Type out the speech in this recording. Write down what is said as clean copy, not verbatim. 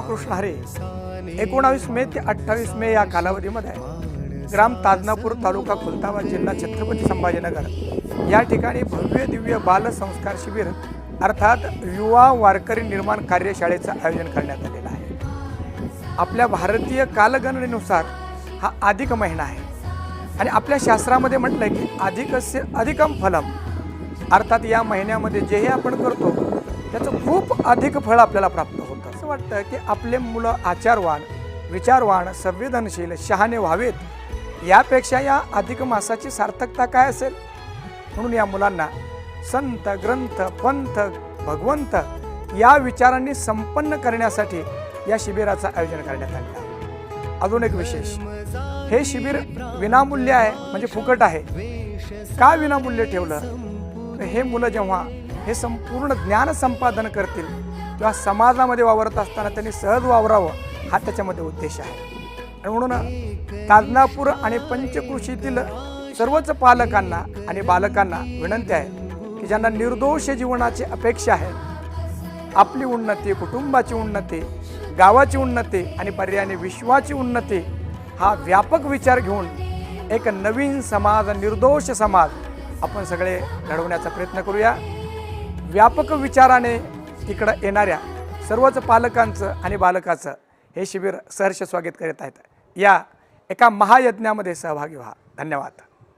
रामकृष्ण हरे 19 मे ते 28 मे या कालावधीमध्ये ग्राम ताजनापूर तालुका खुलताबाद जिल्हा छत्रपती संभाजीनगर या ठिकाणी भव्य दिव्य बाल संस्कार शिबिर अर्थात युवा वारकरी निर्माण कार्यशाळेचं आयोजन करण्यात आलेलं आहे। आपल्या भारतीय कालगणनेनुसार हा अधिक महिना आहे आणि आपल्या शास्त्रामध्ये म्हटलंय की अधिकस्य अधिकम फलम, अर्थात या महिन्यामध्ये जेही आपण करतो त्याचं खूप अधिक फळ आपल्याला प्राप्त होतं। असं वाटतं की आपले मुलं आचारवान, विचारवान, संवेदनशील, शहाणे व्हावेत, यापेक्षा या अधिक मासाची सार्थकता काय असेल। म्हणून या मुलांना संत, ग्रंथ, पंथ, भगवंत या विचारांनी संपन्न करण्यासाठी या शिबिराचं आयोजन करण्यात आले आहे। अजून एक विशेष, हे शिबिर विनामूल्य आहे, म्हणजे फुकट आहे। का विनामूल्य ठेवलं? हे मुलं जेव्हा हे संपूर्ण ज्ञान संपादन करतील किंवा समाजामध्ये वावरत असताना त्यांनी सहज वावरावं, हा त्याच्यामध्ये उद्देश आहे। आणि म्हणून ताजनापूर आणि पंचकृषीतील सर्वच पालकांना आणि बालकांना विनंती आहे की ज्यांना निर्दोष जीवनाची अपेक्षा आहे, आपली उन्नती, कुटुंबाची उन्नती, गावाची उन्नती आणि पर्यायाने विश्वाची उन्नती हा व्यापक विचार घेऊन एक नवीन समाज, निर्दोष समाज आपण सगळे घडवण्याचा प्रयत्न करूया। व्यापक विचाराने इकडं येणाऱ्या सर्वच पालकांचं आणि बालकाचं हे शिबिर सहर्ष स्वागत करीत आहेत। या एका महायज्ञामध्ये सहभागी व्हा। धन्यवाद।